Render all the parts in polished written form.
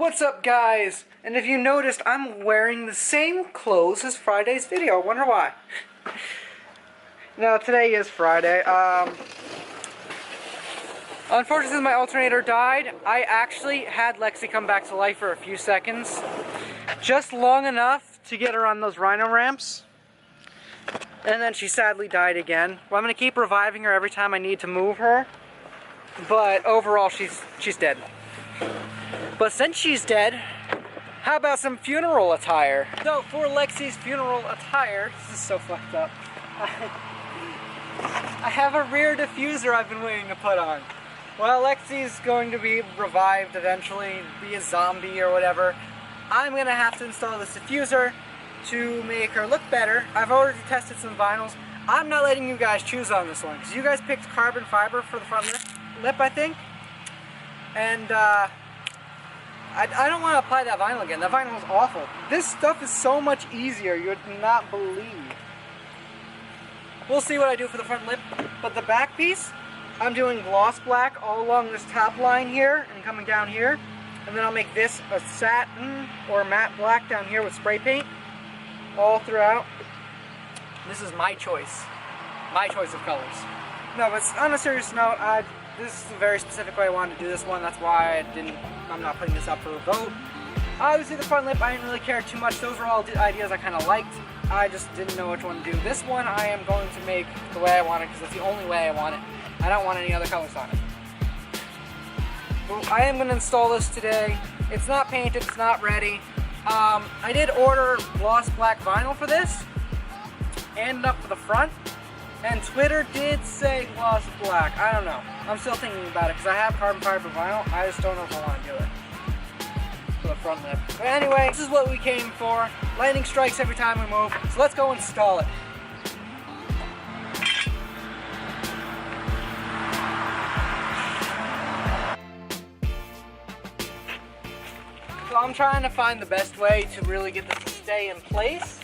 What's up, guys? And if you noticed, I'm wearing the same clothes as Friday's video. I wonder why. Now, today is Friday. Unfortunately, my alternator died. I actually had Lexi come back to life for a few seconds. Just long enough to get her on those rhino ramps. And then she sadly died again. Well, I'm going to keep reviving her every time I need to move her. But overall, she's dead. But since she's dead, how about some funeral attire? So for Lexi's funeral attire, this is so fucked up. I have a rear diffuser I've been waiting to put on. Well, Lexi's going to be revived eventually, be a zombie or whatever. I'm gonna have to install this diffuser to make her look better. I've already tested some vinyls. I'm not letting you guys choose on this one, because you guys picked carbon fiber for the front lip, I think. And I don't want to apply that vinyl again. That vinyl is awful. This stuff is so much easier, you would not believe. We'll see what I do for the front lip, but the back piece, I'm doing gloss black all along this top line here and coming down here. And then I'll make this a satin or matte black down here with spray paint all throughout. This is my choice. My choice of colors. No, but on a serious note, this is a very specific way I wanted to do this one. That's why I'm not putting this up for a vote. Obviously the front lip, I didn't really care too much. Those were all ideas I kind of liked. I just didn't know which one to do. This one I am going to make the way I want it, because it's the only way I want it. I don't want any other colors on it. Well, I am going to install this today. It's not painted, it's not ready. I did order gloss black vinyl for this, and up for the front. And Twitter did say gloss black. I don't know. I'm still thinking about it because I have carbon fiber vinyl. I just don't know if I want to do it for the front lip. But anyway, this is what we came for. Lightning strikes every time we move. So let's go install it. So I'm trying to find the best way to really get this to stay in place.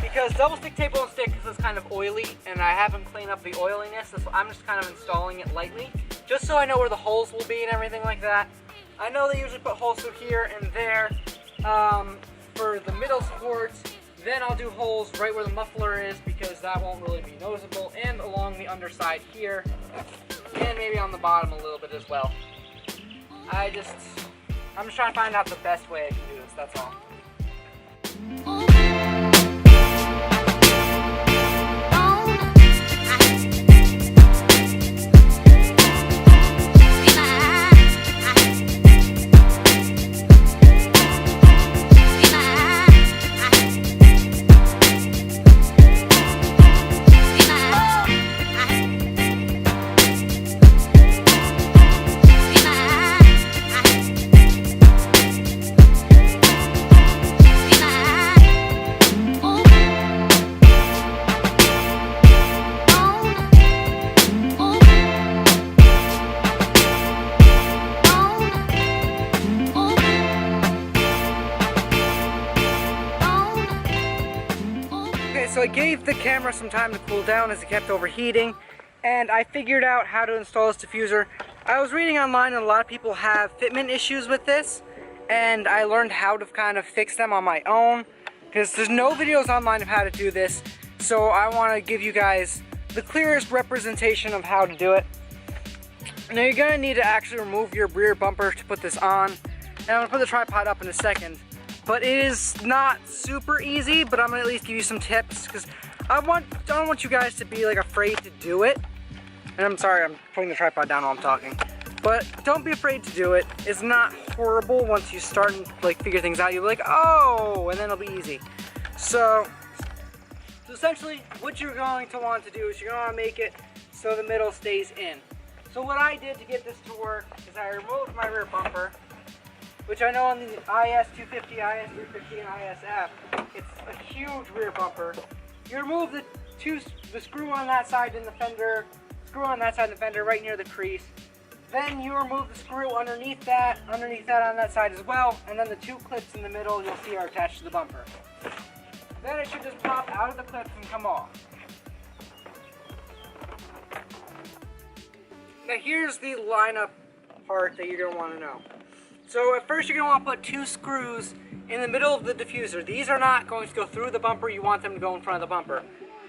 Because double stick tape won't stick because it's kind of oily and I haven't cleaned up the oiliness, so I'm just kind of installing it lightly just so I know where the holes will be and everything like that. I know they usually put holes through here and there for the middle supports. Then I'll do holes right where the muffler is because that won't really be noticeable, and along the underside here and maybe on the bottom a little bit as well. I'm just trying to find out the best way I can do this, that's all. So I gave the camera some time to cool down as it kept overheating, and I figured out how to install this diffuser. I was reading online and a lot of people have fitment issues with this, and I learned how to kind of fix them on my own, because there's no videos online of how to do this, so I want to give you guys the clearest representation of how to do it. Now you're going to need to actually remove your rear bumper to put this on, and I'm going to put the tripod up in a second. But it is not super easy, but I'm gonna at least give you some tips because I don't want you guys to be like afraid to do it. And I'm sorry, I'm putting the tripod down while I'm talking. But don't be afraid to do it. It's not horrible once you start and like figure things out. You'll be like, oh, and then it'll be easy. So essentially, what you're going to want to do is you're gonna make it so the middle stays in. So what I did to get this to work is I removed my rear bumper, which I know on the IS250, IS350, and ISF, it's a huge rear bumper. You remove the screw on that side in the fender, screw on that side in the fender right near the crease. Then you remove the screw underneath that on that side as well, and then the two clips in the middle you'll see are attached to the bumper. Then it should just pop out of the clips and come off. Now here's the lineup part that you're going to want to know. So at first you're going to want to put 2 screws in the middle of the diffuser. These are not going to go through the bumper, you want them to go in front of the bumper.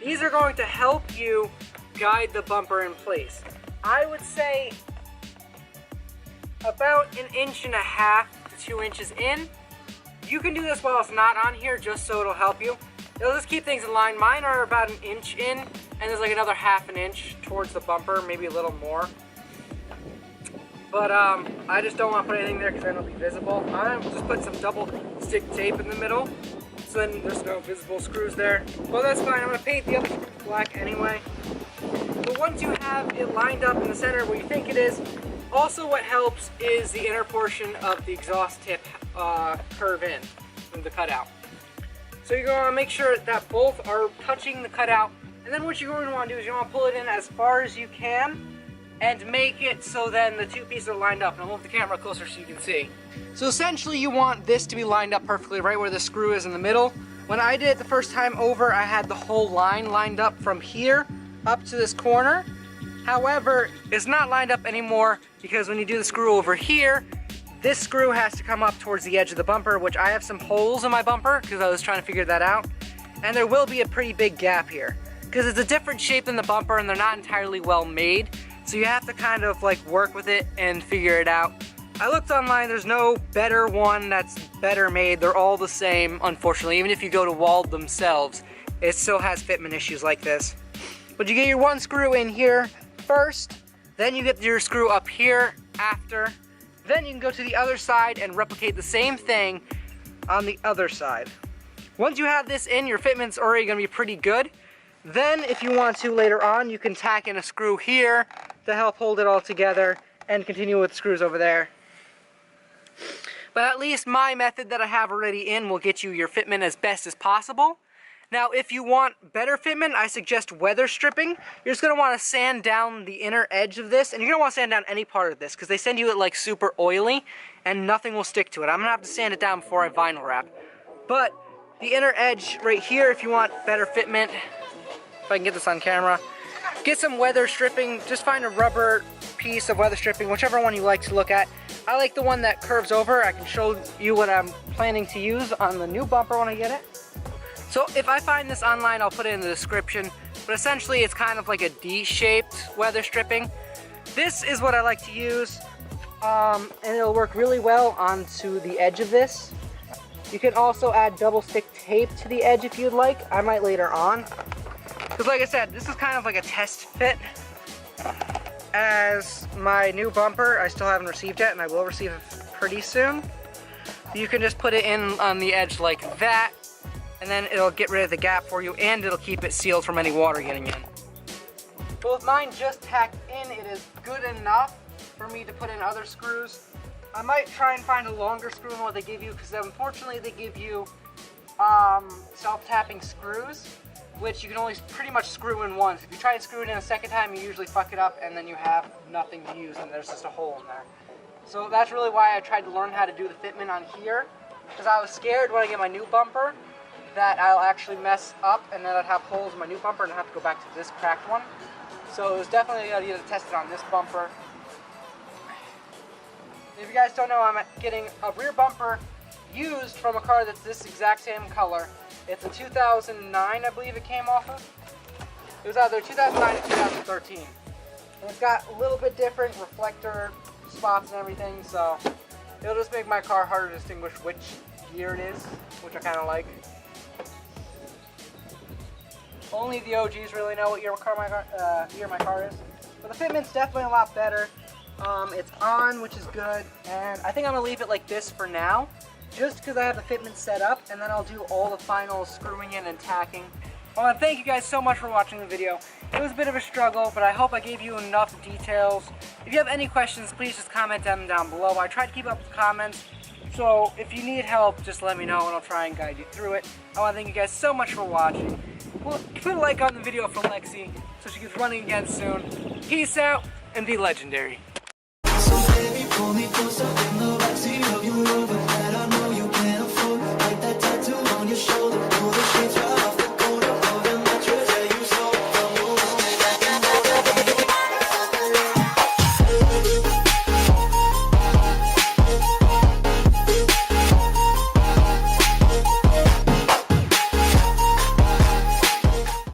These are going to help you guide the bumper in place. I would say about 1.5 inches to 2 inches in. You can do this while it's not on here just so it'll help you. It'll just keep things in line. Mine are about 1 inch in, and there's like another 1/2 inch towards the bumper, maybe a little more. But I just don't want to put anything there because then it'll be visible. I'm just put some double stick tape in the middle, so then there's no visible screws there. Well, that's fine. I'm going to paint the other screws black anyway. But once you have it lined up in the center where you think it is, also what helps is the inner portion of the exhaust tip curve in, the cutout. So you're going to make sure that both are touching the cutout, and then what you're going to want to do is you want to pull it in as far as you can and make it so then the 2 pieces are lined up. And I'll move the camera closer so you can see. So essentially you want this to be lined up perfectly right where the screw is in the middle. When I did it the first time over, I had the whole line lined up from here up to this corner. However, it's not lined up anymore because when you do the screw over here, this screw has to come up towards the edge of the bumper, which I have some holes in my bumper because I was trying to figure that out. And there will be a pretty big gap here because it's a different shape than the bumper and they're not entirely well made. So you have to kind of like work with it and figure it out. I looked online, there's no better one that's better made. They're all the same, unfortunately. Even if you go to Wald themselves, it still has fitment issues like this. But you get your 1 screw in here first, then you get your screw up here after, then you can go to the other side and replicate the same thing on the other side. Once you have this in, your fitment's already going to be pretty good. Then if you want to later on, you can tack in a screw here to help hold it all together and continue with screws over there. But at least my method that I have already in will get you your fitment as best as possible. Now if you want better fitment, I suggest weather stripping. You're just going to want to sand down the inner edge of this, and you're going to want to sand down any part of this because they send you it like super oily and nothing will stick to it. I'm going to have to sand it down before I vinyl wrap. But the inner edge right here, if you want better fitment, if I can get this on camera, get some weather stripping. Just find a rubber piece of weather stripping, whichever one you like to look at. I like the one that curves over. I can show you what I'm planning to use on the new bumper when I get it. So if I find this online, I'll put it in the description. But essentially, it's kind of like a D-shaped weather stripping. This is what I like to use, and it'll work really well onto the edge of this. You can also add double stick tape to the edge if you'd like. I might later on. Because like I said, this is kind of like a test fit. As my new bumper, I still haven't received yet, and I will receive it pretty soon. You can just put it in on the edge like that, and then it'll get rid of the gap for you, and it'll keep it sealed from any water getting in. But with mine just tacked in, it is good enough for me to put in other screws. I might try and find a longer screw than what they give you, because unfortunately they give you self-tapping screws, which you can only pretty much screw in once. If you try to screw it in a second time, you usually fuck it up and then you have nothing to use and there's just a hole in there. So that's really why I tried to learn how to do the fitment on here, because I was scared when I get my new bumper that I'll actually mess up and then I'd have holes in my new bumper and I'd have to go back to this cracked one. So it was definitely a good idea to test it on this bumper. If you guys don't know, I'm getting a rear bumper used from a car that's this exact same color. It's a 2009, I believe it came off of. It was either 2009 or 2013. And it's got a little bit different reflector spots and everything, so it'll just make my car harder to distinguish which year it is, which I kind of like. Only the OGs really know what year my car is. But the fitment's definitely a lot better. It's on, which is good, and I think I'm going to leave it like this for now, just because I have the fitment set up, and then I'll do all the final screwing in and tacking. I want to thank you guys so much for watching the video. It was a bit of a struggle, but I hope I gave you enough details. If you have any questions, please just comment them down below. I try to keep up with comments, so if you need help, just let me know and I'll try and guide you through it. I want to thank you guys so much for watching. Put a like on the video for Lexi so she gets running again soon. Peace out and be legendary. So baby, pull me closer in the